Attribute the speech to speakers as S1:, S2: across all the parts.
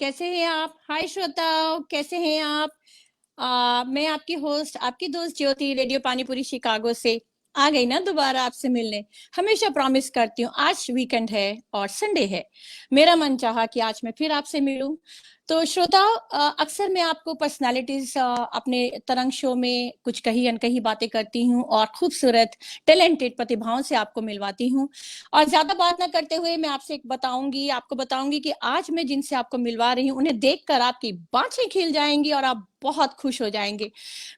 S1: कैसे हैं आप? हाय श्रोताओ, कैसे हैं आप? मैं आपकी होस्ट, आपकी दोस्त ज्योति, रेडियो पानीपुरी शिकागो से आ गई ना दोबारा आपसे मिलने। हमेशा प्रॉमिस करती हूँ, आज वीकेंड है और संडे है। मेरा मन चाहा कि आज मैं फिर आपसे मिलूं। तो श्रोताओ, अक्सर मैं आपको पर्सनालिटीज अपने तरंग शो में कुछ कही अनकही बातें करती हूँ और खूबसूरत टैलेंटेड प्रतिभाओं से आपको मिलवाती हूँ। और ज्यादा बात ना करते हुए मैं आपसे आपको बताऊंगी कि आज मैं जिनसे आपको मिलवा रही हूँ उन्हें देखकर आपकी बाँछें खिल जाएंगी और आप बहुत खुश हो जाएंगे।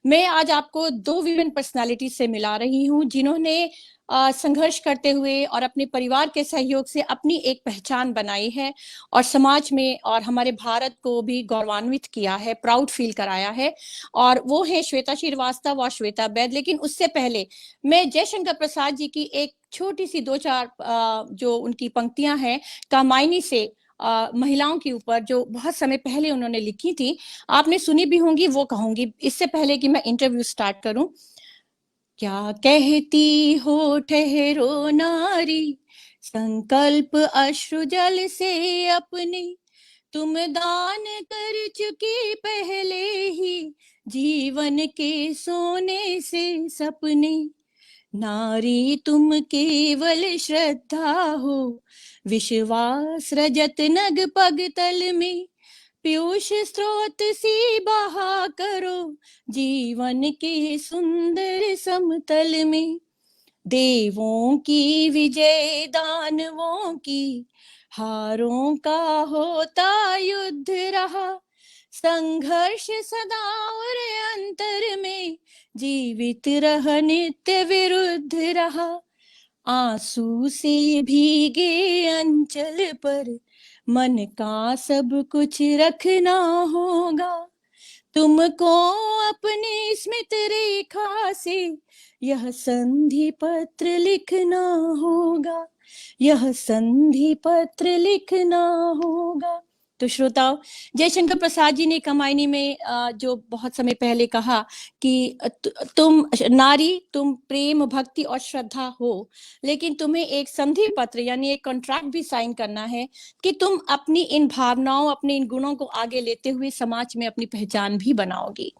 S1: मैं आज आपको दो विमेन पर्सनालिटी से मिला रही हूँ जिन्होंने संघर्ष करते हुए और अपने परिवार के सहयोग से अपनी एक पहचान बनाई है और समाज में और हमारे भारत को भी गौरवान्वित किया है, प्राउड फील कराया है। और वो है श्वेता श्रीवास्तव और श्वेता बैद। लेकिन उससे पहले मैं जयशंकर प्रसाद जी की एक छोटी सी दो चार जो उनकी पंक्तियां हैं कामायनी से महिलाओं के ऊपर जो बहुत समय पहले उन्होंने लिखी थी, आपने सुनी भी होंगी, वो कहूंगी। इससे पहले कि मैं इंटरव्यू स्टार्ट करूं, क्या कहती हो ठहरो नारी, संकल्प अश्रु जल से अपने, तुम दान कर चुकी पहले ही जीवन के सोने से सपने। नारी तुम केवल श्रद्धा हो, विश्वास रजत नग पग तल में, पीयूष स्रोत सी बहा करो जीवन के सुंदर समतल में। देवों की विजय दानवों की हारों का होता युद्ध रहा, संघर्ष सदा और अंतर में जीवित रह नित्य विरुद्ध रहा। आंसू से भीगे अंचल पर मन का सब कुछ रखना होगा, तुमको अपनी स्मित रेखा से यह संधि पत्र लिखना होगा, यह संधि पत्र लिखना होगा। तो श्रोताओ, जयशंकर प्रसाद जी ने कमायनी में जो बहुत समय पहले कहा कि तुम नारी, तुम प्रेम भक्ति और श्रद्धा हो, लेकिन तुम्हें एक संधि पत्र यानी एक कॉन्ट्रैक्ट भी साइन करना है कि तुम अपनी इन भावनाओं, अपने इन गुणों को आगे लेते हुए समाज में अपनी पहचान भी बनाओगी।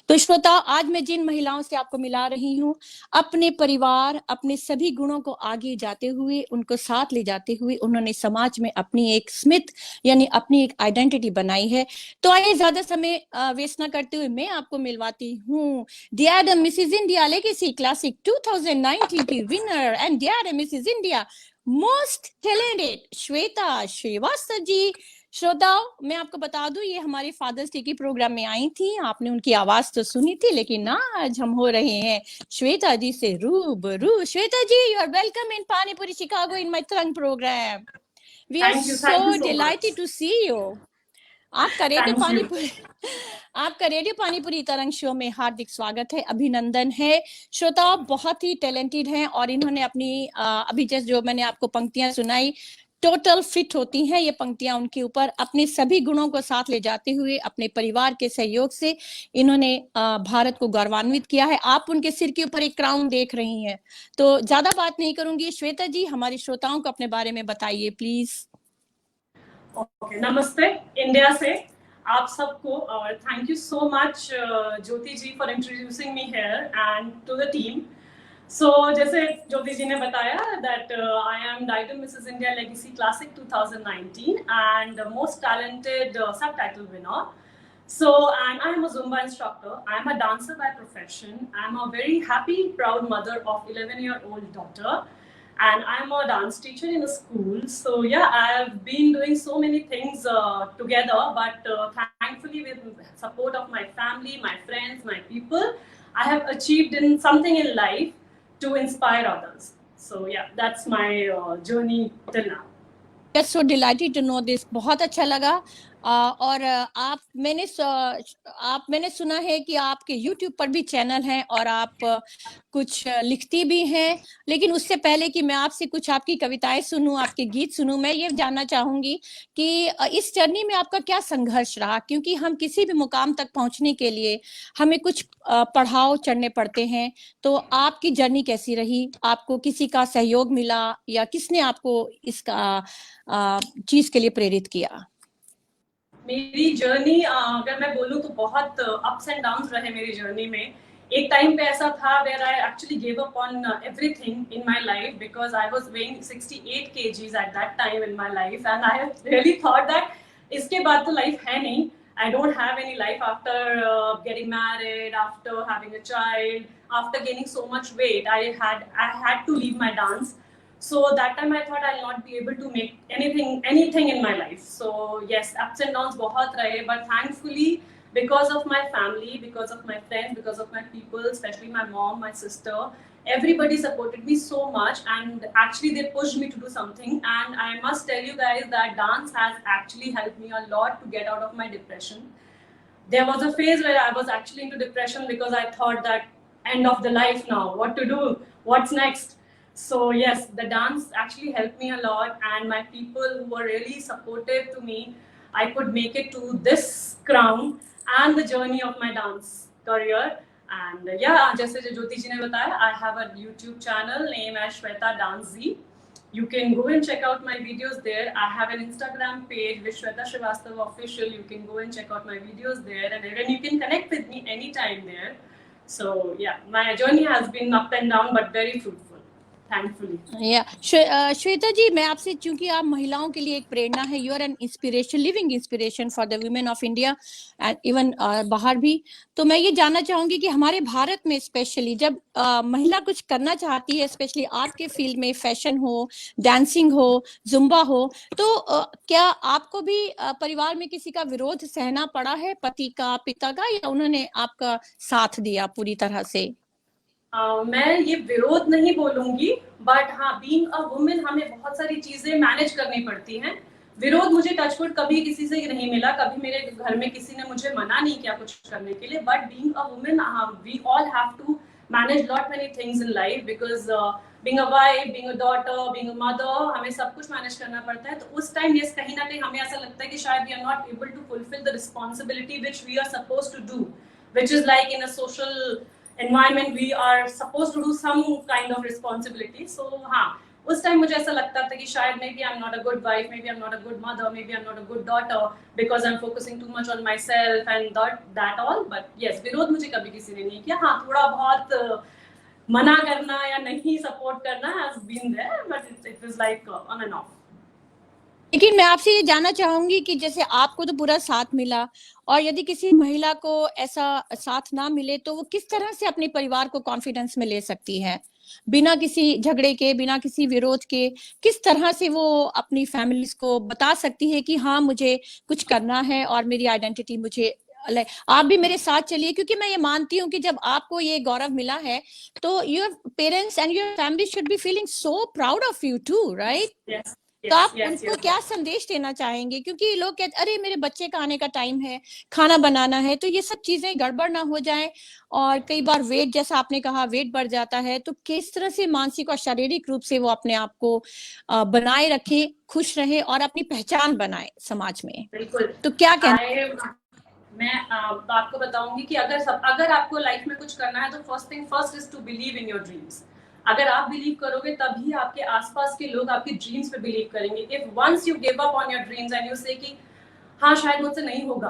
S1: तो श्रोता, आज मैं जिन महिलाओं से आपको मिला रही हूँ, अपने परिवार, अपने सभी गुणों को आगे जाते हुए, उनको साथ ले जाते हुए, उन्होंने समाज में अपनी एक स्मित यानी अपनी एक आइडेंटिटी बनाई है। तो आइए ज्यादा समय वेस्ट ना करते हुए मैं आपको मिलवाती हूँ dear Mrs India Legacy Classic 2019 की winner and dear Mrs India most talented Shweta Srivastava ji. श्रोताओं, मैं आपको बता दूं, ये हमारे फादर्स डे के प्रोग्राम में आई थी, आपने उनकी आवाज तो सुनी थी, लेकिन आज हम हो रहे हैं श्वेता जी से रूबरू। Shweta ji, you are welcome in Panipuri Chicago in my Tarang programme. We are so delighted to see you. आपका रेडियो पानीपुरी तरंग शो में हार्दिक स्वागत है, अभिनंदन है। श्रोताओं बहुत ही टैलेंटेड हैं और इन्होंने अपनी अभी जस्ट जो मैंने आपको पंक्तियां सुनाई, टोटल फिट होती हैं ये पंक्तियां उनके ऊपर। अपने सभी गुणों को साथ ले जाते हुए अपने परिवार के सहयोग से इन्होंने भारत को गौरवान्वित किया है। आप उनके सिर के ऊपर एक क्राउन देख रही हैं। तो ज्यादा बात नहीं करूंगी, श्वेता जी हमारे श्रोताओं को अपने बारे में बताइए प्लीज।
S2: ओके, नमस्ते इंडिया से आप सबको और thank you so much Jyoti ji for introducing me here and to the team. So जैसे ज्योति जी ने बताया that I am titled Mrs India Legacy Classic 2019 and most talented subtitle winner. So, and I am a Zumba instructor. I am a dancer by profession. I am a very happy, proud mother of 11-year-old daughter. And I am a dance teacher in a school. So yeah, I have been doing so many things together. But thankfully, with the support of my family, my friends, my people, I have achieved in something in life to inspire others. So yeah, that's my journey till now.
S1: Just so delighted to know this. बहुत अच्छा लगा। और मैंने सुना है कि आपके YouTube पर भी चैनल है और आप कुछ लिखती भी हैं। लेकिन उससे पहले कि मैं आपसे कुछ आपकी कविताएं सुनूं, आपके गीत सुनूं, मैं ये जानना चाहूंगी कि इस जर्नी में आपका क्या संघर्ष रहा, क्योंकि हम किसी भी मुकाम तक पहुंचने के लिए हमें कुछ पड़ाव चढ़ने पड़ते हैं। तो आपकी जर्नी कैसी रही? आपको किसी का सहयोग मिला या किसने आपको इसका चीज के लिए प्रेरित किया?
S2: मेरी जर्नी अगर मैं बोलूँ तो बहुत अप्स एंड डाउन्स रहे मेरी जर्नी में. एक टाइम पे ऐसा था where I actually gave up on everything in my life because I was weighing 68 kgs at that time in my life and I really thought that इसके बाद तो life है नहीं. I don't have any life after getting married, after having a child, after gaining so much weight. I had to leave my dance. So that time I thought I'll not be able to make anything in my life. So yes, ups and downs बहुत रहे, but thankfully because of my family, because of my friends, because of my people, especially my mom, my sister, everybody supported me so much and actually they pushed me to do something. And I must tell you guys that dance has actually helped me a lot to get out of my depression. There was a phase where I was actually into depression because I thought that end of the life now, what to do, what's next. So yes, the dance actually helped me a lot, and my people who were really supportive to me, I could make it to this crown and the journey of my dance career. And yeah, जैसे जो ज्योति जी ने बताया, I have a YouTube channel named as Shweta Dance Z. You can go and check out my videos there. I have an Instagram page with Shweta Srivastava Official. You can go and check out my videos there, and even you can connect with me anytime there. So yeah, my journey has been up and down, but very fruitful. Thankfully.
S1: Shweta जी, मैं आपसे, चूंकि आप महिलाओं के लिए एक प्रेरणा है, you are an inspiration, living inspiration for the women of India and even बाहर भी, तो मैं ये जानना चाहूंगी कि हमारे भारत में स्पेशली जब महिला कुछ करना चाहती है, स्पेशली आर्ट के फील्ड में, फैशन हो, डांसिंग हो, जुम्बा हो, तो क्या आपको भी परिवार में किसी का विरोध सहना पड़ा है, पति का, पिता का, या उन्होंने आपका साथ दिया पूरी तरह से?
S2: मैं ये विरोध नहीं बोलूंगी, बट हाँ, बीइंग अ वुमेन हमें बहुत सारी चीजें मैनेज करनी पड़ती हैं. विरोध मुझे टचवुड कभी किसी से नहीं मिला, कभी मेरे घर में किसी ने मुझे मना नहीं किया कुछ करने के लिए. But being a women we all have to manage lot many things in life because being a wife, being a daughter, being a mother, हमें सब कुछ मैनेज करना पड़ता है. तो उस टाइम यस, कहीं ना कहीं हमें ऐसा लगता है कि शायद we are not able to fulfil the responsibility which we are suppose to do, which is like in a social environment we are supposed to do some kind of responsibility. So हाँ, उस time मुझे ऐसा लगता था कि शायद maybe I'm not a good wife, maybe I'm not a good mother, maybe I'm not a good daughter because I'm focusing too much on myself and that all. But yes, विरोध मुझे कभी किसी ने नहीं किया. हाँ, थोड़ा बहुत मना करना या नहीं सपोर्ट करना has been there, but it was like on and off.
S1: लेकिन मैं आपसे ये जानना चाहूंगी कि जैसे आपको तो पूरा साथ मिला, और यदि किसी महिला को ऐसा साथ ना मिले तो वो किस तरह से अपने परिवार को कॉन्फिडेंस में ले सकती है, बिना किसी झगड़े के, बिना किसी विरोध के, किस तरह से वो अपनी फैमिलीज को बता सकती है कि हाँ, मुझे कुछ करना है और मेरी आइडेंटिटी मुझे, आप भी मेरे साथ चलिए, क्योंकि मैं ये मानती हूँ कि जब आपको ये गौरव मिला है तो your parents and your family should be feeling so proud of you too, right? तो आप उनको क्या संदेश देना चाहेंगे, क्योंकि लोग कहते अरे मेरे बच्चे का आने का टाइम है, खाना बनाना है, तो ये सब चीजें गड़बड़ ना हो जाए, और कई बार वेट, जैसा आपने कहा, वेट बढ़ जाता है, तो किस तरह से मानसिक और शारीरिक रूप से वो अपने आप को बनाए रखे, खुश रहे और अपनी पहचान बनाए समाज में?
S2: बिल्कुल.
S1: तो क्या कहना?
S2: मैं आपको बताऊंगी कि अगर आपको लाइफ में कुछ करना है तो first thing first is to believe in your dreams. अगर आप बिलीव करोगे तभी आपके आसपास के लोग आपकी ड्रीम्स पे बिलीव करेंगे. If once you give up on your dreams and you say कि हाँ शायद मुझसे नहीं होगा,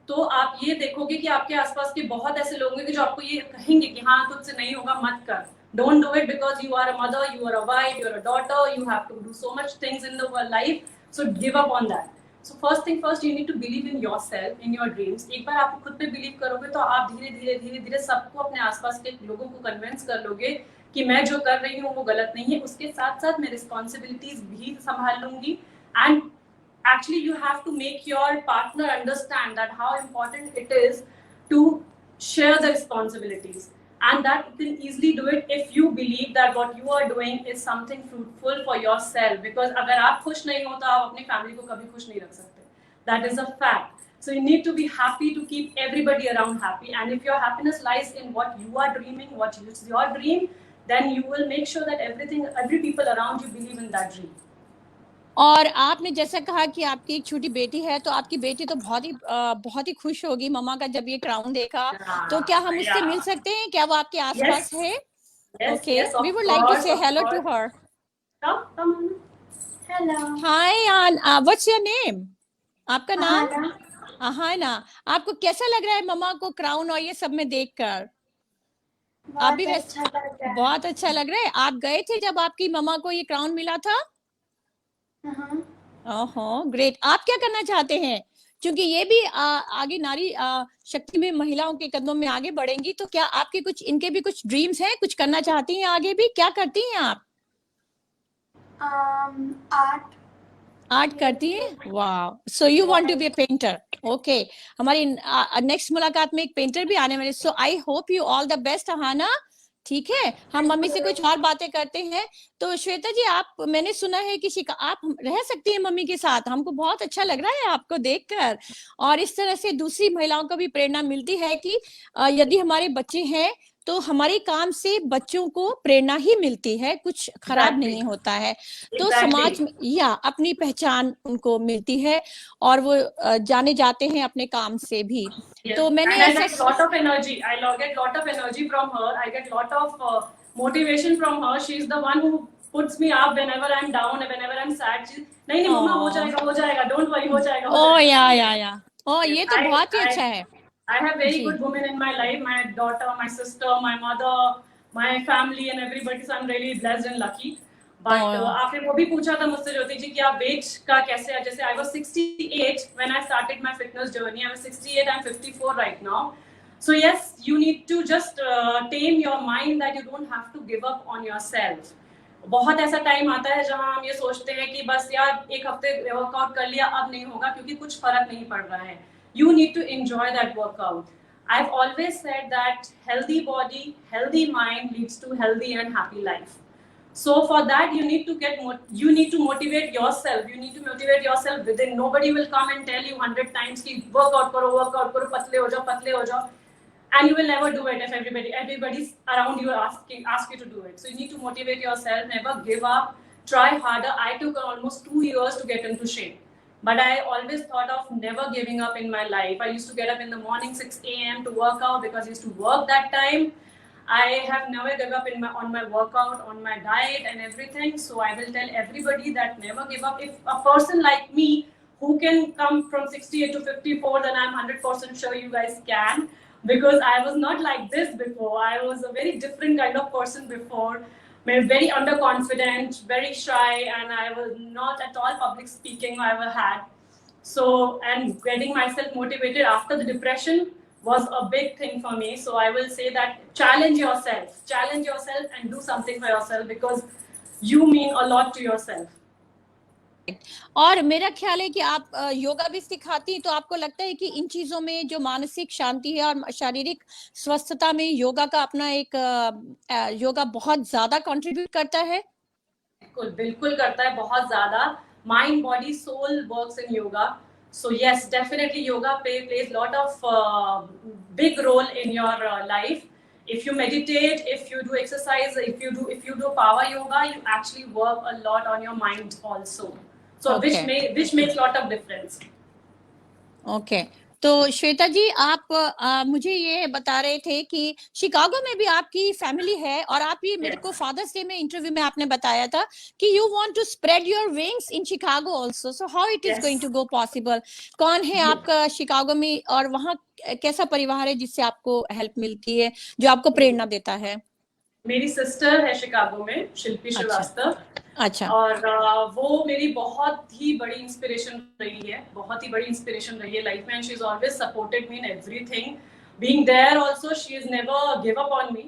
S2: तो आप ये देखोगे कि आपके आसपास के बहुत ऐसे लोग होंगे जो आपको ये कहेंगे कि हाँ तुझसे नहीं होगा, मत कर. Don't do it because you are a mother, you are a wife, you are a daughter, you have to do so much things in the life, so give up on that. So first thing first, you need to believe in yourself, in your dreams. एक बार आप खुद पे believe करोगे तो आप धीरे धीरे सबको, अपने आसपास के लोगों को कन्विंस कर लोगे कि मैं जो कर रही हूँ वो गलत नहीं है. उसके साथ साथ मैं रिस्पॉन्सिबिलिटीज भी संभाल लूंगी. And actually you have to make your partner understand that how important it is to share the responsibilities, and that you can easily do it if you believe that what you are doing is something fruitful for yourself. Because अगर आप खुश नहीं हो तो आप अपनी family को कभी खुश नहीं रख सकते. That is a fact. So you need to be happy to keep everybody around happy, and if your happiness lies in what you are dreaming, what is your dream, then you will make sure that every people around you believe in that dream.
S1: और आपने जैसा कहा कि आपकी एक छोटी बेटी है, तो आपकी बेटी तो बहुत ही खुश होगी मम्मा का जब ये क्राउन देखा. तो क्या हम उससे मिल सकते हैं? क्या वो आपके आसपास है? Okay, we would like to say hello to her.
S2: Come. Hello.
S1: Hi, what's your name? आपका नाम?
S3: अहाना।
S1: हाँ ना। आपको कैसा लग रहा है मम्मा को क्राउन और ये सब में देखकर? आप भी
S3: बहुत
S1: वैसे
S3: अच्छा लग रहा है।
S1: बहुत अच्छा लग रहा है। आप गए थे जब आपकी मम्मा को ये क्राउन मिला था?
S3: हाँ।
S1: ओहो ग्रेट। आप क्या करना चाहते हैं? क्योंकि ये भी आगे नारी शक्ति में महिलाओं के कदमों में आगे बढ़ेंगी, तो क्या आपके कुछ इनके भी कुछ ड्रीम्स हैं, कुछ करना चाहती हैं आगे भी? क्या करती हैं आप?
S3: आर्ट।
S1: आर्ट करती है? वाह, so you want to be a painter. Okay, हमारी नेक्स्ट मुलाकात में एक पेंटर भी आने वाले, so I hope you all the best Ahana. ठीक है, हम मम्मी से कुछ और बातें करते हैं। तो श्वेता जी, आप, मैंने सुना है कि आप रह सकती हैं मम्मी के साथ, हमको बहुत अच्छा लग रहा है आपको देखकर। और इस तरह से दूसरी महिलाओं को भी प्रेरणा मिलती है कि यदि हमारे बच्चे हैं तो हमारे काम से बच्चों को प्रेरणा ही मिलती है, कुछ खराब नहीं होता है। तो समाज में या अपनी पहचान उनको मिलती है और वो जाने जाते हैं अपने काम से भी। तो मैंने
S2: and I get lot of energy. I get lot of energy from her. I get lot of motivation from her. She is the one who puts me up whenever I'm down, whenever I'm sad. नहीं नहीं मम्मा हो जाएगा, don't worry हो जाएगा.
S1: ओ या ओ ये तो बहुत ही अच्छा है।
S2: I have very good women in my life. My daughter, my sister, my mother, my family, and everybody. So I'm really blessed and lucky. But आपने वो भी पूछा था मुझसे ज्योति जी कि आप वेट का कैसे है? जैसे I was 68 when I started my fitness journey. I was 68. I'm 54 right now. So yes, you need to just tame your mind that you don't have to give up on yourself. बहुत ऐसा time आता है जहां हम ये सोचते हैं कि बस यार एक हफ्ते वर्कआउट कर लिया, अब नहीं होगा क्योंकि कुछ फर्क नहीं पड़ रहा है. You need to enjoy that workout. I've always said that healthy body, healthy mind leads to healthy and happy life. So for that you need to motivate yourself. You need to motivate yourself within. Nobody will come and tell you 100 times ki workout karo, patle ho jao, and you will never do it if everybody's around you ask you to do it. So you need to motivate yourself, never give up, try harder. I took almost 2 years to get into shape, but I always thought of never giving up in my life. I used to get up in the morning 6 a.m. to work out because I used to work that time. I have never given up on my workout, on my diet and everything. So I will tell everybody that never give up. If a person like me who can come from 68 to 54, then I'm 100% sure you guys can. Because I was not like this before. I was a very different kind of person before. Very underconfident, very shy, and I was not at all public speaking I ever had. So, and getting myself motivated after the depression was a big thing for me. So I will say that challenge yourself and do something for yourself because you mean a lot to yourself.
S1: और मेरा ख्याल है कि आप योगा भी सिखाती हैं, तो आपको लगता है कि इन चीजों में जो मानसिक शांति है और शारीरिक स्वस्थता में योगा का अपना एक योगा बहुत ज्यादा कंट्रीब्यूट करता है?
S2: बिल्कुल करता है, बहुत ज्यादा. Mind, body, soul works in yoga. So yes, definitely yoga plays lot of big role in your life. If you meditate, if you do exercise, if you do power yoga, you actually work a lot on your mind also. So which makes lot of difference.
S1: Okay. तो श्वेता जी, आप मुझे ये बता रहे थे कि Chicago में भी आपकी फैमिली है और आप ये मेरे को फादर्स डे में इंटरव्यू में आपने बताया था कि you want to spread your wings in Chicago also. So how it is going to go possible? कौन है आपका शिकागो में और वहाँ कैसा परिवार है जिससे आपको हेल्प मिलती है, जो आपको प्रेरणा देता है?
S2: मेरी सिस्टर है शिकागो में, शिल्पी श्रीवास्तव.
S1: अच्छा.
S2: और वो मेरी बहुत ही बड़ी इंस्पिरेशन रही है, बहुत ही बड़ी इंस्पिरेशन रही है लाइफ में. And she is always supported me in everything. Being there also she is never give up on me.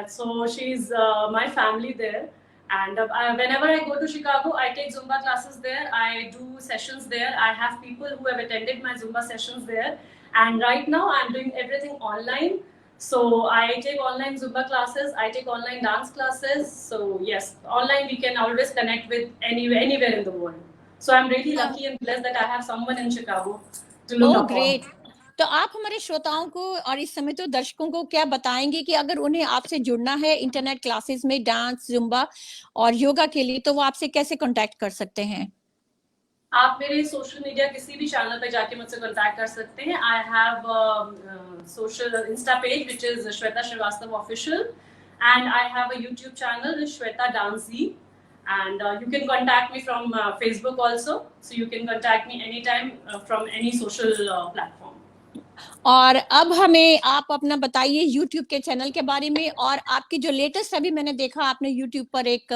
S2: So she is my family there. And whenever I go to Chicago, I take Zumba classes there. I do sessions there. I have people who have attended my Zumba sessions there. And right now I'm doing everything online. So I take online Zumba classes, I take online dance classes. So yes, online we can always connect with anywhere in the world. So I'm really lucky and blessed that I have someone in Chicago to look up
S1: great. तो आप हमारे श्रोताओं को और इस समय तो दर्शकों को क्या बताएंगे कि अगर उन्हें आपसे जुड़ना है इंटरनेट क्लासेस में डांस, जुम्बा और योगा के लिए, तो वो आपसे कैसे कांटेक्ट कर सकते हैं?
S2: आप मेरे सोशल मीडिया किसी भी चैनल पे जाके मुझसे कांटेक्ट कर सकते हैं. I have social insta page which is Shweta Srivastava official, and I have a YouTube channel Shweta Dancy. And you can contact me from Facebook also. So you can contact me anytime from any social platform.
S1: और अब हमें आप अपना बताइए YouTube के channel के बारे में, और आपकी जो लेटेस्ट अभी मैंने देखा आपने YouTube पर एक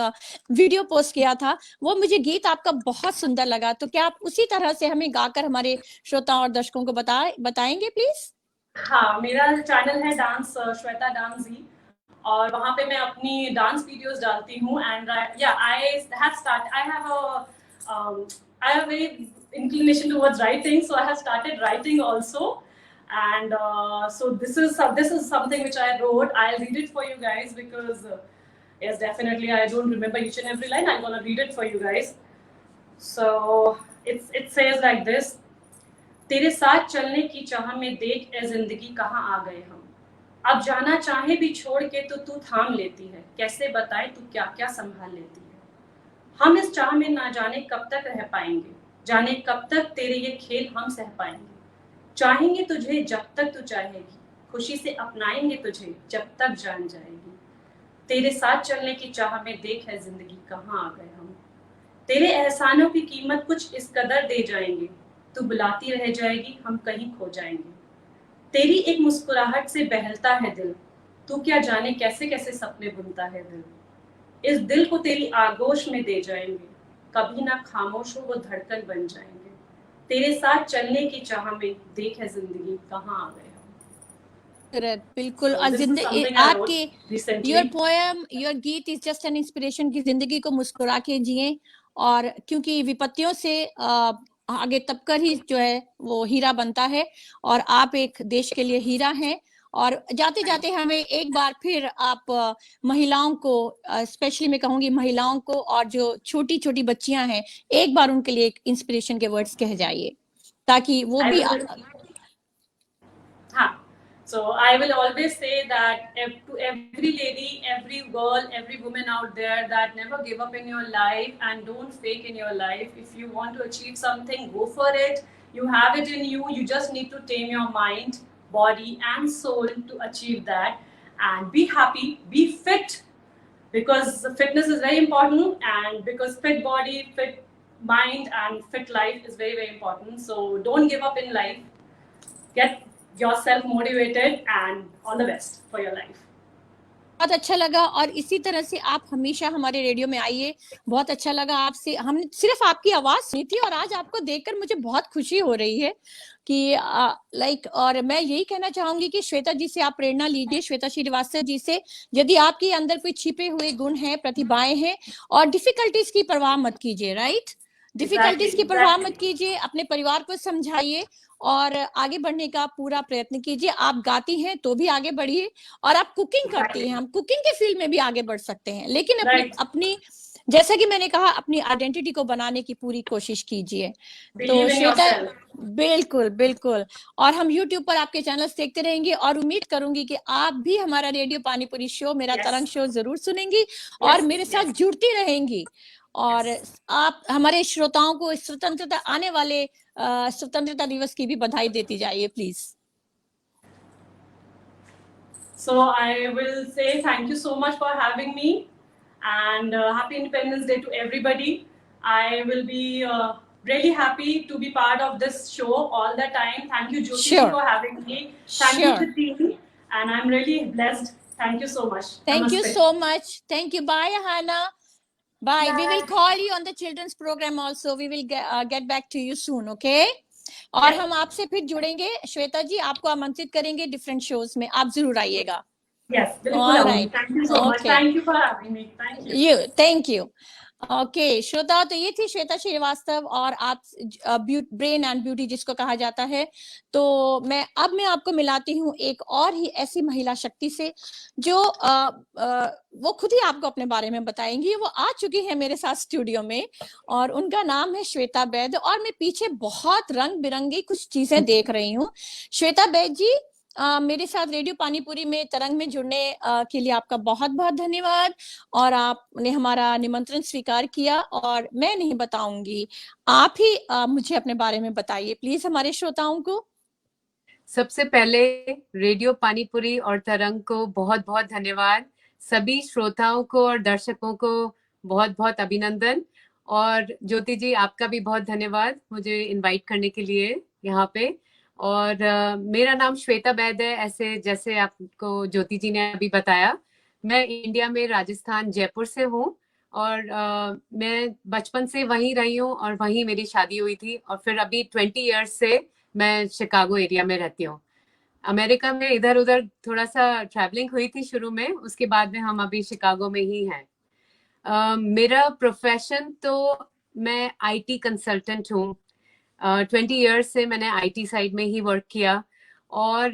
S1: वीडियो पोस्ट किया था, वो मुझे गीत आपका बहुत सुंदर लगा, तो क्या आप उसी तरह से हमें गाकर हमारे श्रोताओं और दर्शकों को बताएंगे प्लीज?
S2: हाँ, मेरा चैनल है डांस श्वेता डांस जी, और वहाँ पे मैं अपनी डांस वीडियोस डालती हूँ. And I have very inclination towards writing, so I have started writing also. And so this is something which I wrote. I'll read it for you guys because yes, definitely I don't remember each and every line. I'm gonna read it for you guys. So it says like this. तेरे साथ चलने की चाह में देख ए जिंदगी कहाँ आ गए हम, अब जाना चाहे भी छोड़ के तो तू थाम लेती है, कैसे बताए तू क्या क्या संभाल लेती है. हम इस चाह में ना जाने कब तक रह पाएंगे, जाने कब तक तेरे ये खेल हम सह पाएंगे. चाहेंगे तुझे जब तक तू चाहेगी, खुशी से अपनाएंगे तुझे जब तक जान जाएगी. तेरे साथ चलने की चाह में देख है जिंदगी कहाँ आ गए हम, तेरे एहसानों की कीमत कुछ इस कदर दे जाएंगे, तू बुलाती रह जाएगी हम कहीं खो जाएंगे. तेरी एक मुस्कुराहट से बहलता है दिल, तू क्या जाने कैसे कैसे सपने बुनता है दिल. इस दिल को तेरी आगोश में दे जाएंगे, कभी ना खामोश हो वो धड़कन बन जाएंगे. तेरे साथ चलने की चाह में देख है जिंदगी कहाँ आ गए हम.
S1: बिल्कुल. और जिंदगी आपके योर पोएम योर गीत इज जस्ट एन इंस्पिरेशन की जिंदगी को मुस्कुरा के जिए, और क्योंकि विपत्तियों से आगे तबकर ही जो है वो हीरा बनता है, और आप एक देश के लिए हीरा हैं. और जाते जाते हमें एक बार फिर आप महिलाओं को, स्पेशली मैं कहूंगी महिलाओं को, और जो छोटी छोटी बच्चियां हैं, एक बार उनके लिए एक इंस्पिरेशन के वर्ड्स कह जाइए ताकि वो भी.
S2: हाँ, so I will always say that to every lady, every girl, every woman out there, that never give up in your life and don't fake in your life. If you want to achieve something, go for it. You have it in you. You just need to tame your mind, body and soul to achieve that. And be happy, be fit, because fitness is very important, and because fit body, fit mind and fit life is very, very important. So don't give up in life. Get yourself motivated and all the best for your life.
S1: बहुत अच्छा लगा, और इसी तरह से आप हमेशा हमारे रेडियो में आइए. बहुत अच्छा लगा आपसे, हमने सिर्फ आपकी आवाज सुनी थी, और आज आपको देखकर मुझे बहुत खुशी हो रही है कि और मैं यही कहना चाहूंगी कि श्वेता जी से आप प्रेरणा लीजिए, श्वेता श्रीवास्तव जी से. यदि आपके अंदर कोई छिपे हुए गुण हैं, प्रतिभाएं हैं, और डिफिकल्टीज की परवाह मत कीजिए. राइट, डिफिकल्टीज की परवाह मत कीजिए, अपने परिवार को समझाइए और आगे बढ़ने का पूरा प्रयत्न कीजिए. आप गाती हैं तो भी आगे बढ़िए, और आप कुकिंग करती हैं, हम कुकिंग के फील्ड में भी आगे बढ़ सकते हैं, लेकिन अपनी जैसा कि मैंने कहा, अपनी आइडेंटिटी को बनाने की पूरी कोशिश कीजिए. तो श्वेता, बिल्कुल बिल्कुल. और हम YouTube पर आपके चैनल्स देखते रहेंगे, और उम्मीद करूंगी कि आप भी हमारा रेडियो पानीपुरी शो, मेरा तरंग शो जरूर सुनेंगी और मेरे साथ जुड़ती रहेंगी. और आप हमारे श्रोताओं को स्वतंत्रता आने वाले स्वतंत्रता दिवस की भी बधाई देती जाइए please.
S2: So I will say thank you so much for having me, and happy Independence Day to everybody. I will be really happy to be part of this show all the time. Thank you, Jyoti, for having me. Thank you to the team, and I'm really blessed. Thank you so much.
S1: Thank you so much. Thank you. Bye, Hannah. Bye. We will call you on the children's program also. We will get back to you soon, okay? और हम आपसे फिर जुड़ेंगे. श्वेता जी, आपको आमंत्रित करेंगे different shows में, आप जरूर आइएगा.
S2: Yes, all right. Thank you so much. Thank you for having me. Thank you.
S1: Thank you. Okay श्रोता, तो ये थी श्वेता श्रीवास्तव, और आप ब्रेन एंड ब्यूटी जिसको कहा जाता है. तो मैं आपको मिलाती हूँ एक और ही ऐसी महिला शक्ति से, जो वो खुद ही आपको अपने बारे में बताएंगी. वो आ चुकी है मेरे साथ स्टूडियो में, और उनका नाम है श्वेता बैद. और मैं पीछे बहुत रंग बिरंगी कुछ चीजें देख रही हूँ. श्वेता बैद जी, मेरे साथ रेडियो पानीपुरी में तरंग में जुड़ने के लिए आपका बहुत बहुत धन्यवाद. और आपने हमारा निमंत्रण स्वीकार किया, और मैं नहीं बताऊंगी, आप ही मुझे अपने बारे में बताइए प्लीज हमारे श्रोताओं को.
S4: सबसे पहले रेडियो पानीपुरी और तरंग को बहुत बहुत धन्यवाद. सभी श्रोताओं को और दर्शकों को बहुत बहुत अभिनंदन। और ज्योति जी, आपका भी बहुत धन्यवाद मुझे इनवाइट करने के लिए यहाँ पे। और मेरा नाम श्वेता बैद है, ऐसे जैसे आपको ज्योति जी ने अभी बताया। मैं इंडिया में राजस्थान जयपुर से हूँ और मैं बचपन से वहीं रही हूँ और वहीं मेरी शादी हुई थी। और फिर अभी 20 इयर्स से मैं शिकागो एरिया में रहती हूँ। अमेरिका में इधर उधर थोड़ा सा ट्रैवलिंग हुई थी शुरू में, उसके बाद में हम अभी शिकागो में ही हैं। मेरा प्रोफेशन तो मैं आईटी कंसल्टेंट हूँ। 20 इयर्स से मैंने आईटी साइड में ही वर्क किया और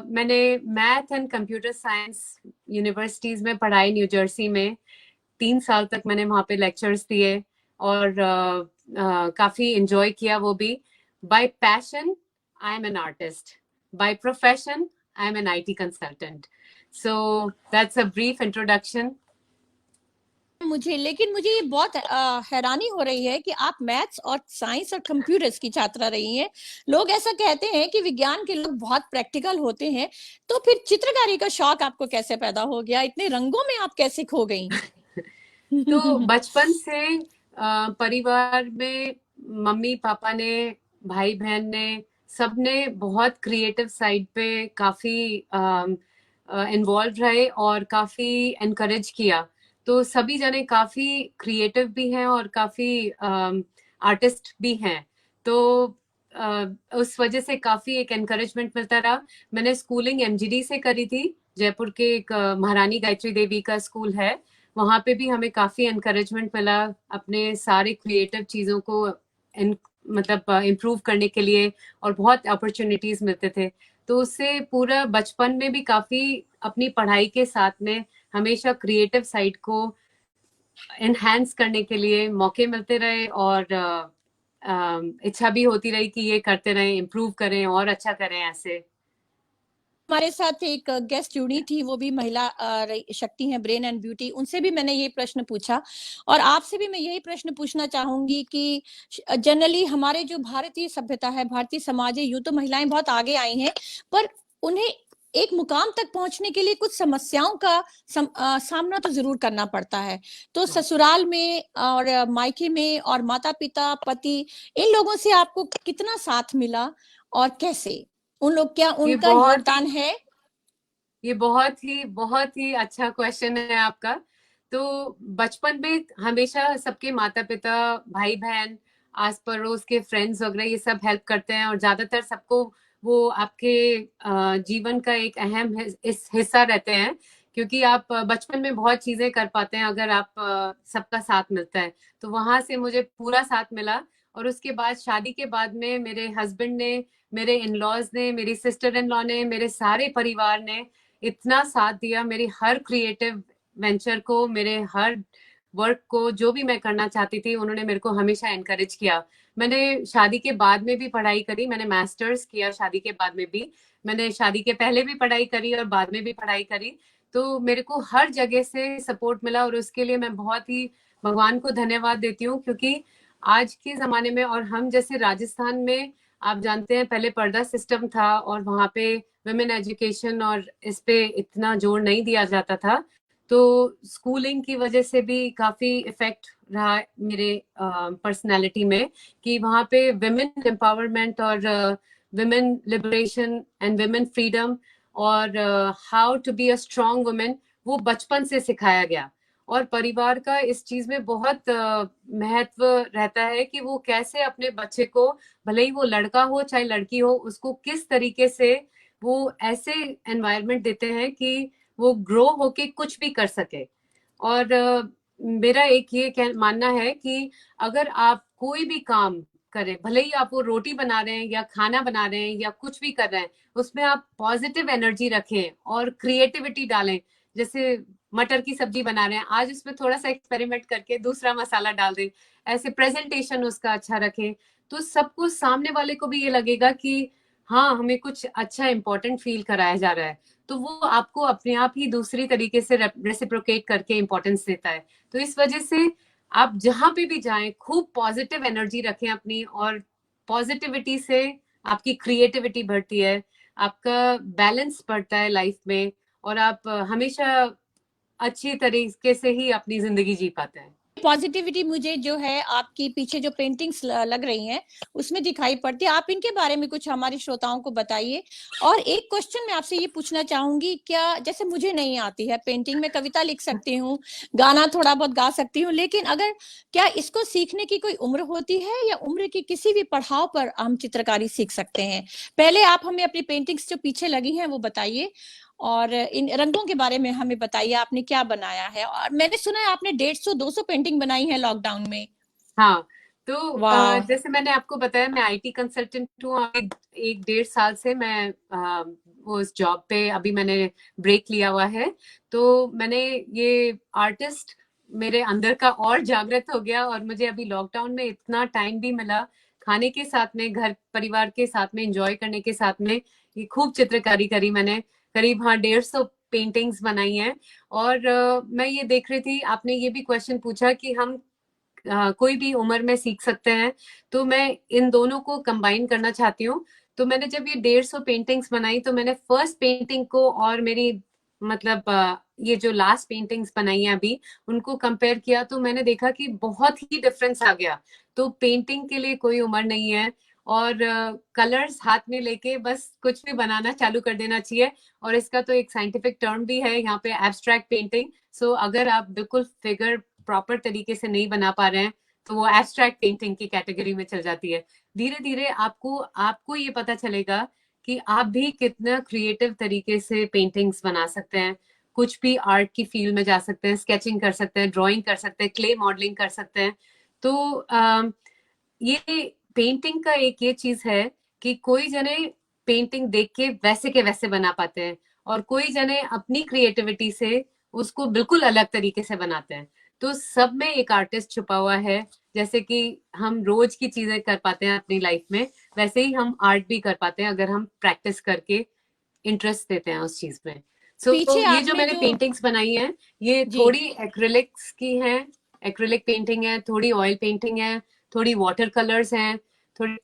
S4: मैंने math and computer science universities में पढ़ाई न्यू जर्सी में। 3 साल तक मैंने वहाँ पे लेक्चर्स दिए और काफी एंजॉय किया वो भी। Bye passion I am an artist, by profession I am an IT consultant. So that's a brief introduction.
S1: लेकिन मुझे ये बहुत हैरानी हो रही है कि आप मैथ्स और साइंस और कंप्यूटर्स की छात्रा रही हैं। लोग ऐसा कहते हैं कि विज्ञान के लोग बहुत प्रैक्टिकल होते हैं, तो फिर चित्रकारी का शौक आपको कैसे पैदा हो गया? इतने रंगों में आप कैसे खो गई?
S4: तो बचपन से परिवार में मम्मी पापा ने, भाई बहन ने, सबने बहुत क्रिएटिव साइड पे काफी इन्वॉल्व रहे और काफी एनकरेज किया। तो सभी जने काफी क्रिएटिव भी हैं और काफी आर्टिस्ट भी हैं। तो उस वजह से काफी एक एनकरेजमेंट मिलता रहा। मैंने स्कूलिंग एमजीडी से करी थी, जयपुर के एक महारानी गायत्री देवी का स्कूल है, वहां पे भी हमें काफी एनकरेजमेंट मिला अपने सारे क्रिएटिव चीजों को मतलब इम्प्रूव करने के लिए, और बहुत अपॉर्चुनिटीज मिलते थे। तो उससे पूरा बचपन में भी काफी अपनी पढ़ाई के साथ में हमेशा क्रिएटिव साइड को एनहांस करने के लिए मौके मिलते रहे और इच्छा भी होती रही कि ये करते रहें, इम्प्रूव करें और अच्छा करें। ऐसे
S1: हमारे साथ एक गेस्ट जुड़ी थी, वो भी महिला शक्ति है, ब्रेन एंड ब्यूटी। उनसे भी मैंने ये प्रश्न पूछा और आपसे भी मैं यही प्रश्न पूछना चाहूंगी कि जनरली हमारे जो भारतीय सभ्यता है, भारतीय समाज है, यूं तो महिलाएं बहुत आगे आई हैं, पर उन्हें एक मुकाम तक पहुंचने के लिए कुछ समस्याओं का सामना तो जरूर करना पड़ता है। तो ससुराल में और मायके में और माता पिता, पति, इन लोगों से आपको कितना साथ मिला और कैसे? उन लोग क्या उनका योगदान है?
S4: ये बहुत ही अच्छा क्वेश्चन है आपका। तो बचपन में हमेशा सबके माता पिता, भाई बहन, आस पड़ोस के फ्रेंड्स वगैरह ये सब हेल्प करते हैं और ज्यादातर सबको वो आपके जीवन का एक अहम हिस्सा रहते हैं, क्योंकि आप बचपन में बहुत चीजें कर पाते हैं अगर आप सबका साथ मिलता है। तो वहां से मुझे पूरा साथ मिला। और उसके बाद शादी के बाद में मेरे हस्बैंड ने, मेरे इन लॉज ने, मेरी सिस्टर इन लॉ ने, मेरे सारे परिवार ने इतना साथ दिया मेरी हर क्रिएटिव वेंचर को, मेरे हर वर्क को, जो भी मैं करना चाहती थी उन्होंने मेरे को हमेशा एनकरेज किया। मैंने शादी के बाद में भी पढ़ाई करी, मैंने मास्टर्स किया शादी के बाद में भी, मैंने शादी के पहले भी पढ़ाई करी और बाद में भी पढ़ाई करी। तो मेरे को हर जगह से सपोर्ट मिला और उसके लिए मैं बहुत ही भगवान को धन्यवाद देती हूँ। क्योंकि आज के जमाने में, और हम जैसे राजस्थान में आप जानते हैं पहले पर्दा सिस्टम था और वहाँ पे वुमेन एजुकेशन और इस पे इतना जोर नहीं दिया जाता था। तो स्कूलिंग की वजह से भी काफी इफेक्ट रहा मेरे पर्सनालिटी में, कि वहाँ पे वुमेन एम्पावरमेंट और women liberation and women freedom और how to be a strong women, वो बचपन से सिखाया गया। और परिवार का इस चीज में बहुत महत्व रहता है कि वो कैसे अपने बच्चे को, भले ही वो लड़का हो चाहे लड़की हो, उसको किस तरीके से वो ऐसे एनवायरनमेंट देते हैं कि वो ग्रो होके कुछ भी कर सके। और मेरा एक ये मानना है कि अगर आप कोई भी काम करें, भले ही आप वो रोटी बना रहे हैं या खाना बना रहे हैं या कुछ भी कर रहे हैं, उसमें आप पॉजिटिव एनर्जी रखें और क्रिएटिविटी डालें। जैसे मटर की सब्जी बना रहे हैं, आज उसमें थोड़ा सा एक्सपेरिमेंट करके दूसरा मसाला डाल दें, ऐसे प्रेजेंटेशन उसका अच्छा रखें, तो सबको, सामने वाले को भी ये लगेगा कि हाँ, हमें कुछ अच्छा इंपॉर्टेंट फील कराया जा रहा है। तो वो आपको अपने आप ही दूसरी तरीके से रेसिप्रोकेट करके इंपॉर्टेंस देता है। तो इस वजह से आप जहां पे भी जाएं, खूब पॉजिटिव एनर्जी रखें अपनी, और पॉजिटिविटी से आपकी क्रिएटिविटी बढ़ती है, आपका बैलेंस बढ़ता है लाइफ में, और आप हमेशा अच्छी तरीके से ही अपनी जिंदगी जी पाते हैं।
S1: पॉजिटिविटी मुझे जो है आपकी पीछे जो पेंटिंग्स लग रही हैं उसमें दिखाई पड़ती है। आप इनके बारे में कुछ हमारे श्रोताओं को बताइए। और एक क्वेश्चन मैं आपसे ये पूछना चाहूंगी, क्या जैसे मुझे नहीं आती है पेंटिंग, में कविता लिख सकती हूँ, गाना थोड़ा बहुत गा सकती हूँ, लेकिन अगर क्या इसको सीखने की कोई उम्र होती है या उम्र की किसी भी पड़ाव पर हम चित्रकारी सीख सकते हैं? पहले आप हमें अपनी पेंटिंग्स जो पीछे लगी हैं वो बताइए, और इन रंगों के बारे में हमें बताइए आपने क्या बनाया है। और मैंने सुना है आपने 150-200 पेंटिंग बनाई है लॉकडाउन में।
S4: हाँ, तो
S1: वाह।
S4: जैसे मैंने आपको बताया, मैं आईटी कंसल्टेंट हूँ। एक 1.5 साल से मैं उस जॉब पे, अभी मैंने ब्रेक लिया हुआ है। तो मैंने ये आर्टिस्ट मेरे अंदर का और जागृत हो गया, और मुझे अभी लॉकडाउन में इतना टाइम भी मिला खाने के साथ में, घर परिवार के साथ में एंजॉय करने के साथ में। ये खूब चित्रकारी करी मैंने, करीब 150 पेंटिंग्स बनाई हैं। और मैं ये देख रही थी, आपने ये भी क्वेश्चन पूछा कि हम कोई भी उम्र में सीख सकते हैं, तो मैं इन दोनों को कंबाइन करना चाहती हूँ। तो मैंने जब ये 150 पेंटिंग्स बनाई, तो मैंने फर्स्ट पेंटिंग को और मेरी मतलब ये जो लास्ट पेंटिंग्स बनाई है अभी, उनको कंपेयर किया, तो मैंने देखा कि बहुत ही डिफरेंस आ गया। तो पेंटिंग के लिए कोई उम्र नहीं है, और कलर्स हाथ में लेके बस कुछ भी बनाना चालू कर देना चाहिए। और इसका तो एक साइंटिफिक टर्म भी है यहाँ पे, एब्स्ट्रैक्ट पेंटिंग। सो अगर आप बिल्कुल फिगर प्रॉपर तरीके से नहीं बना पा रहे हैं, तो वो एब्स्ट्रैक्ट पेंटिंग की कैटेगरी में चल जाती है। धीरे धीरे आपको ये पता चलेगा कि आप भी कितना क्रिएटिव तरीके से पेंटिंग्स बना सकते हैं। कुछ भी आर्ट की फील्ड में जा सकते हैं, स्केचिंग कर सकते हैं, ड्राइंग कर सकते हैं, क्ले मॉडलिंग कर सकते हैं। तो ये पेंटिंग का एक ये चीज है कि कोई जने पेंटिंग देख के वैसे बना पाते हैं, और कोई जने अपनी क्रिएटिविटी से उसको बिल्कुल अलग तरीके से बनाते हैं। तो सब में एक आर्टिस्ट छुपा हुआ है। जैसे कि हम रोज की चीजें कर पाते हैं अपनी लाइफ में, वैसे ही हम आर्ट भी कर पाते हैं अगर हम प्रैक्टिस करके इंटरेस्ट देते हैं उस चीज में।
S1: पीछे
S4: ये जो
S1: आपने
S4: मैंने
S1: जो
S4: पेंटिंग्स बनाई है, ये
S1: जी
S4: थोड़ी एक्रिलिक्स की है, एक्रिलिक पेंटिंग है, थोड़ी ऑयल पेंटिंग है, थोड़ी वाटर कलर्स हैं, थोड़ी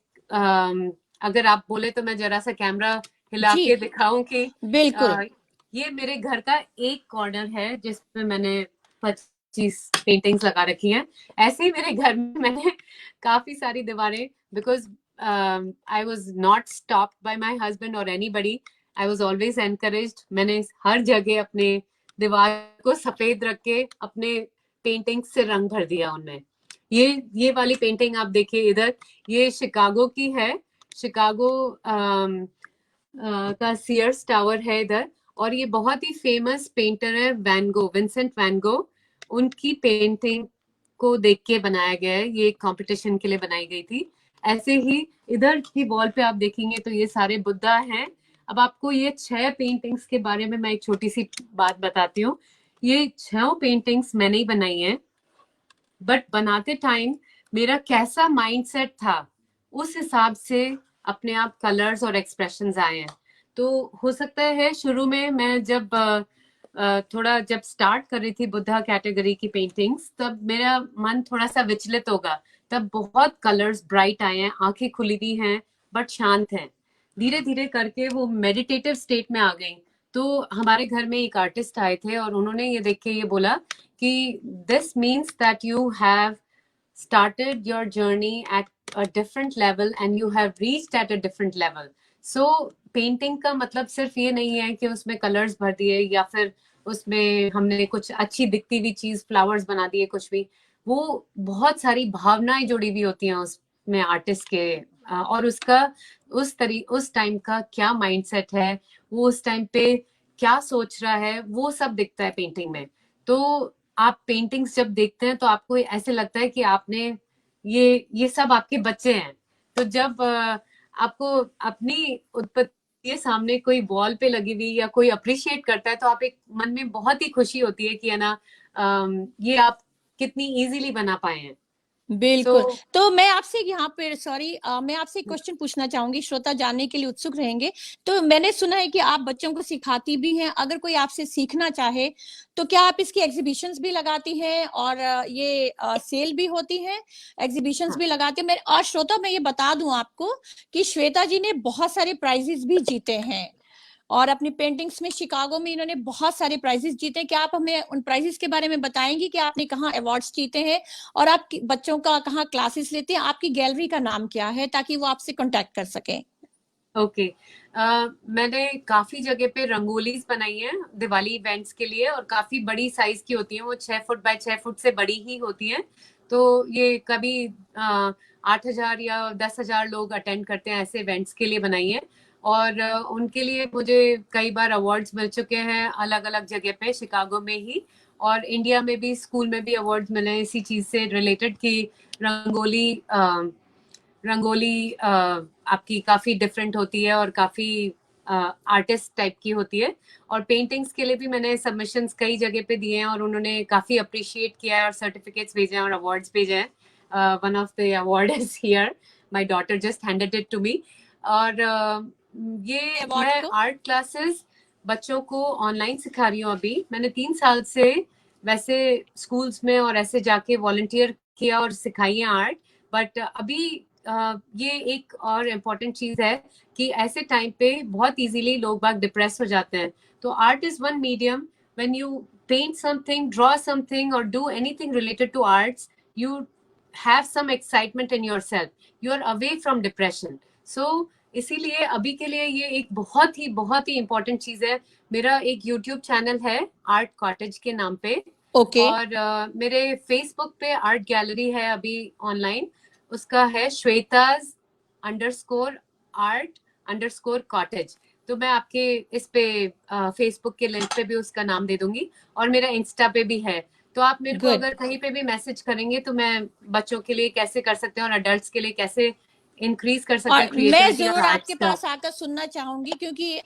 S4: अगर आप बोले तो मैं जरा सा कैमरा हिला
S1: जी
S4: के दिखाऊं कि
S1: बिल्कुल।
S4: ये मेरे घर का एक कॉर्नर है जिसमें मैंने 25 पेंटिंग्स लगा रखी हैं। ऐसे ही मेरे घर में मैंने काफी सारी दीवारें, because I was not stopped by my husband और anybody, I was always encouraged. मैंने हर जगह अपने दीवार को सफेद रख के अपने पेंटिंग से रंग भर दिया उनमें। ये वाली पेंटिंग आप देखिए इधर, ये शिकागो की है। शिकागो का सीयर्स टावर है इधर, और ये बहुत ही फेमस पेंटर है वैन गो, विंसेंट वैन गो। उनकी पेंटिंग को देख के बनाया गया है, ये कंपटीशन के लिए बनाई गई थी। ऐसे ही इधर की वॉल पे आप देखेंगे तो ये सारे बुद्धा हैं। अब आपको ये 6 पेंटिंग्स के बारे में मैं एक छोटी सी बात बताती हूँ। ये 6 पेंटिंग्स मैंने ही बनाई हैं, बट बनाते टाइम मेरा कैसा माइंडसेट था, उस हिसाब से अपने आप कलर्स और एक्सप्रेशंस आए हैं। तो हो सकता है शुरू में मैं जब थोड़ा जब स्टार्ट कर रही थी बुद्धा कैटेगरी की पेंटिंग्स, तब मेरा मन थोड़ा सा विचलित होगा। तब बहुत कलर्स ब्राइट आए हैं, आंखें खुली भी हैं, बट शांत हैं। धीरे धीरे करके वो मेडिटेटिव स्टेट में आ गई। तो हमारे घर में एक आर्टिस्ट आए थे, और उन्होंने ये देख के ये बोला कि this means that you have started your journey at a different level and you have reached at a different level. So painting का मतलब सिर्फ ये नहीं है कि उसमें कलर्स भर दिए या फिर उसमें हमने कुछ अच्छी दिखती हुई चीज, फ्लावर्स बना दिए, कुछ भी। वो बहुत सारी भावनाएं जुड़ी हुई होती हैं उसमें आर्टिस्ट के, और उसका उस टाइम का क्या माइंडसेट है, वो उस टाइम पे क्या सोच रहा है, वो सब दिखता है पेंटिंग में। तो आप पेंटिंग्स जब देखते हैं तो आपको ऐसे लगता है कि आपने ये सब आपके बच्चे हैं। तो जब आपको अपनी उत्पत्ति के सामने कोई वॉल पे लगी हुई या कोई अप्रिशिएट करता है, तो आप एक मन में बहुत ही खुशी होती है कि है ना, ये आप कितनी इजीली बना पाए हैं।
S1: बिल्कुल। तो मैं आपसे यहाँ पे मैं आपसे एक क्वेश्चन पूछना चाहूंगी, श्रोता जानने के लिए उत्सुक रहेंगे। तो मैंने सुना है कि आप बच्चों को सिखाती भी हैं, अगर कोई आपसे सीखना चाहे तो क्या आप इसकी एग्जीबिशंस भी लगाती हैं, और ये सेल भी होती हैं, एग्जीबिशंस भी लगाते हैं? और श्रोता मैं ये बता दूं आपको कि श्वेता जी ने बहुत सारे प्राइजेस भी जीते हैं, और अपनी पेंटिंग्स में शिकागो में इन्होंने बहुत सारे प्राइजेस जीते हैं। क्या आप हमें उन प्राइजेस के बारे में बताएंगी कि आपने कहाँ अवार्ड्स जीते हैं और आप बच्चों का कहाँ क्लासेस लेते हैं, आपकी गैलरी का नाम क्या है, ताकि वो आपसे कांटेक्ट कर सकें?
S4: ओके मैंने काफी जगह पे रंगोलीज बनाई है दिवाली इवेंट्स के लिए, और काफी बड़ी साइज की होती हैं, वो 6 फुट बाय 6 फुट से बड़ी ही होती हैं। तो ये कभी 8,000 या 10,000 लोग अटेंड करते हैं, ऐसे इवेंट्स के लिए बनाई है। और उनके लिए मुझे कई बार अवार्ड्स मिल चुके हैं अलग अलग जगह पे, शिकागो में ही और इंडिया में भी, स्कूल में भी अवार्ड्स मिले हैं इसी चीज से रिलेटेड कि रंगोली आपकी काफी डिफरेंट होती है और काफी आर्टिस्ट टाइप की होती है। और पेंटिंग्स के लिए भी मैंने सबमिशंस कई जगह पे दिए हैं और उन्होंने काफी अप्रिशिएट किया है और सर्टिफिकेट्स भेजे हैं और अवार्ड्स भेजे हैं। One of the award is here, my daughter just handed it to me. और ये मैं आर्ट क्लासेस बच्चों को ऑनलाइन सिखा रही हूँ अभी। मैंने 3 साल से वैसे स्कूल्स में और ऐसे जाके वॉलंटियर किया और सिखाई है आर्ट, बट अभी ये एक और इम्पोर्टेंट चीज है कि ऐसे टाइम पे बहुत इजीली लोग बाग डिप्रेस हो जाते हैं। तो art is one medium, when you paint something, draw something or do anything related to arts, you have some excitement in yourself, you are away from depression. So इसीलिए अभी के लिए ये एक बहुत ही इम्पोर्टेंट चीज है। मेरा एक यूट्यूब चैनल है आर्ट कॉटेज के नाम पे। और मेरे फेसबुक पे आर्ट गैलरी है अभी ऑनलाइन, उसका है shwetas_art_cottage। तो मैं आपके इस पे फेसबुक के लिंक पे भी उसका नाम दे दूंगी और मेरा इंस्टा पे भी है। तो आप मेरे को अगर कहीं पे भी मैसेज करेंगे तो मैं बच्चों के लिए कैसे कर सकते हैं और अडल्ट्स के लिए कैसे इंक्रीज कर सकते हैं क्रिएटिविटी।
S1: मैं जरूर आपके पास आकर सुनना चाहूंगी, क्योंकि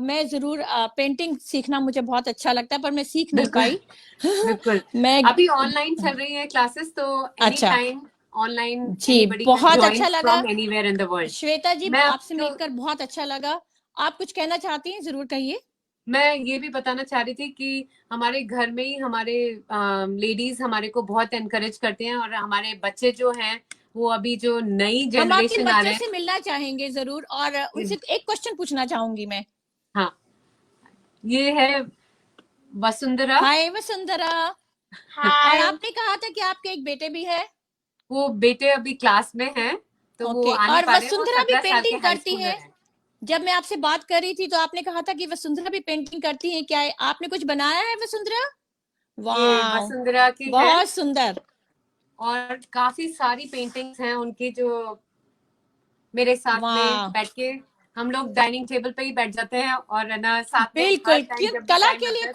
S1: मैं जरूर पेंटिंग सीखना मुझे बहुत अच्छा लगता है, पर मैं सीख नहीं पाई।
S4: बिल्कुल
S1: मैं
S4: अभी ऑनलाइन चल रही है क्लासेस, तो एनी टाइम ऑनलाइन
S1: जी, बहुत अच्छा लगा
S4: anywhere in the world.
S1: Shweta ji, आपसे मिलकर बहुत अच्छा लगा। आप कुछ कहना चाहती हैं, जरूर कहिए।
S4: मैं ये भी बताना चाह रही थी कि हमारे घर में ही हमारे लेडीज हमारे को बहुत एनकरेज करते हैं, और हमारे बच्चे जो हैं वो अभी जो नई जनरेशन आ रहे हैं,
S1: से मिलना चाहेंगे जरूर, और उनसे एक क्वेश्चन पूछना चाहूंगी मैं।
S4: हाँ, ये है वसुंधरा।
S1: हाय वसुंधरा। और आपने कहा था कि आपके एक बेटे भी है।
S4: वो बेटे अभी क्लास में हैं, तो वो आ नहीं
S1: और
S4: पा रहे हैं।
S1: वसुंधरा भी पेंटिंग करती है। जब मैं आपसे बात कर रही थी तो आपने कहा था कि वसुंधरा भी पेंटिंग करती है, क्या है? आपने कुछ बनाया है वसुंधरा?
S4: वाह, वसुंधरा की
S1: बहुत सुंदर,
S4: और काफी सारी पेंटिंग्स हैं उनकी जो मेरे साथ में बैठ के हम लोग डाइनिंग टेबल पे ही बैठ जाते हैं और है ना साथ में।
S1: बिल्कुल, कला के लिए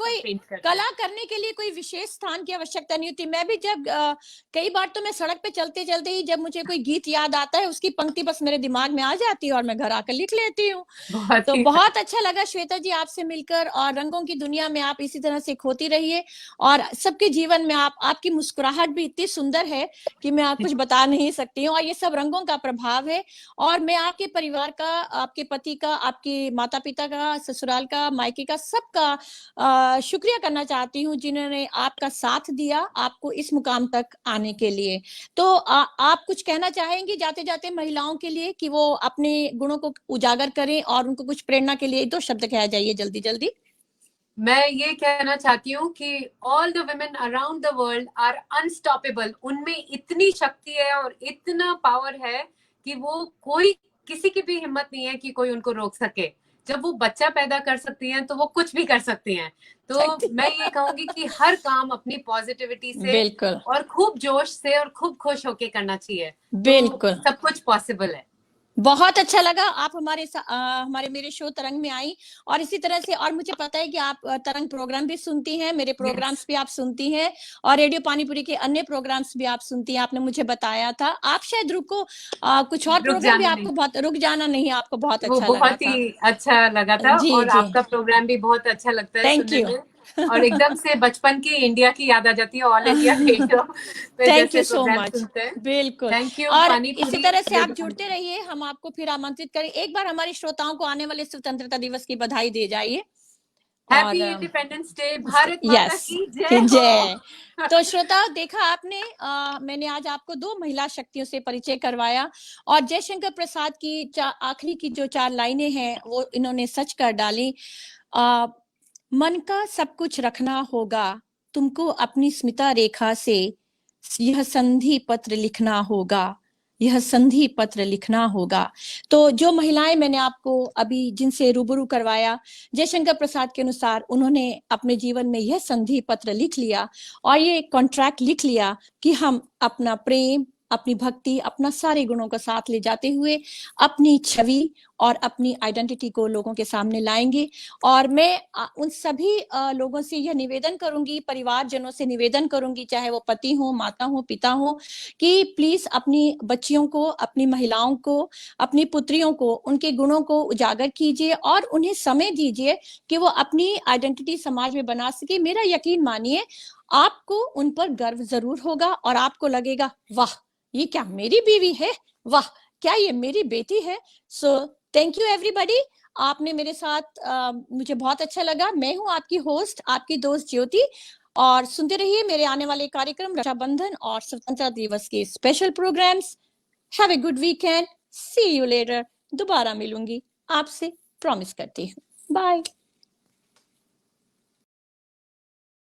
S1: कला करने के लिए कोई विशेष स्थान की आवश्यकता नहीं होती। मैं भी जब कई बार तो मैं सड़क पे चलते चलते ही जब मुझे कोई गीत याद आता है, उसकी पंक्ति बस मेरे दिमाग में आ जाती है और मैं घर आकर लिख लेती हूँ। तो बहुत अच्छा लगा श्वेता जी आपसे मिलकर, और रंगों की दुनिया में आप इसी तरह से खोती रहिए, और सबके जीवन में आपकी मुस्कुराहट भी इतनी सुंदर है कि मैं कुछ बता नहीं सकती हूँ, और ये सब रंगों का प्रभाव है। और मैं आपके परिवार का, आपके पति का, आपके माता पिता का, ससुराल का, मायके का, सबका शुक्रिया करना चाहती हूँ जिन्होंने आपका साथ दिया आपको इस मुकाम तक आने के लिए। तो आप कुछ कहना चाहेंगी जाते जाते महिलाओं के लिए कि वो अपने गुणों को उजागर करें और उनको कुछ प्रेरणा के लिए 2 शब्द कहा जाइए जल्दी जल्दी।
S4: मैं ये कहना चाहती हूँ कि all the women around the world are unstoppable. उनमें इतनी शक्ति है और इतना पावर है कि वो कोई, किसी की भी हिम्मत नहीं है कि कोई उनको रोक सके। जब वो बच्चा पैदा कर सकती हैं तो वो कुछ भी कर सकती हैं। तो मैं ये कहूंगी कि हर काम अपनी पॉजिटिविटी से और खूब जोश से और खूब खुश होके करना चाहिए। बिल्कुल, तो सब कुछ पॉसिबल है।
S1: बहुत अच्छा लगा आप हमारे मेरे शो तरंग में आई, और इसी तरह से, और मुझे पता है कि आप तरंग प्रोग्राम भी सुनती हैं, मेरे प्रोग्राम्स भी आप सुनती हैं, और रेडियो पानीपुरी के अन्य प्रोग्राम्स भी आप सुनती हैं, आपने मुझे बताया था। आप शायद कुछ और प्रोग्राम भी आपको बहुत रुक जाना नहीं, आपको बहुत अच्छा लगा था।
S4: बहुत ही अच्छा लगा था, और आपका प्रोग्राम भी बहुत अच्छा लगता है सुनने में, और एकदम से बचपन की इंडिया की याद आ जाती है, all India radio.
S1: Thank you so much. बिल्कुल,
S4: थैंक यू।
S1: और इसी तरह से आप जुड़ते रहिए, हम आपको फिर आमंत्रित करें। एक बार हमारे श्रोताओं को आने वाले स्वतंत्रता दिवस की बधाई दे जाइए।
S4: हैप्पी
S1: और
S4: इंडिपेंडेंस डे, भारत माता
S1: यस
S4: की जय
S1: की
S4: हो।
S1: जय। तो श्रोता देखा आपने, मैंने आज आपको 2 महिला शक्तियों से परिचय करवाया और जयशंकर प्रसाद की आखिरी की जो 4 लाइनें हैं वो इन्होंने सच कर डाली। मन का सब कुछ रखना होगा, तुमको अपनी स्मिता रेखा से यह संधि पत्र लिखना होगा, यह संधि पत्र लिखना होगा। तो जो महिलाएं मैंने आपको अभी जिनसे रूबरू करवाया, जयशंकर प्रसाद के अनुसार उन्होंने अपने जीवन में यह संधि पत्र लिख लिया और ये कॉन्ट्रैक्ट लिख लिया कि हम अपना प्रेम, अपनी भक्ति, अपना सारे गुणों का साथ ले जाते हुए अपनी छवि और अपनी आइडेंटिटी को लोगों के सामने लाएंगे। और मैं उन सभी लोगों से यह निवेदन करूंगी, परिवारजनों से निवेदन करूंगी, चाहे वो पति हो, माता हो, पिता हो, कि प्लीज अपनी बच्चियों को, अपनी महिलाओं को, अपनी पुत्रियों को, उनके गुणों को उजागर कीजिए और उन्हें समय दीजिए कि वो अपनी आइडेंटिटी समाज में बना सके। मेरा यकीन मानिए, आपको उन पर गर्व जरूर होगा और आपको लगेगा वाह, ये क्या मेरी बीवी है, वाह क्या ये मेरी बेटी है। सो थैंक यू एवरीबॉडी, आपने मेरे साथ मुझे बहुत अच्छा लगा। मैं हूं आपकी होस्ट, आपकी दोस्त ज्योति, और सुनते रहिए मेरे आने वाले कार्यक्रम, रक्षाबंधन और स्वतंत्रता दिवस के special programmes. Have a good weekend, see you later. दोबारा मिलूंगी आपसे, प्रॉमिस करती हूँ। बाय।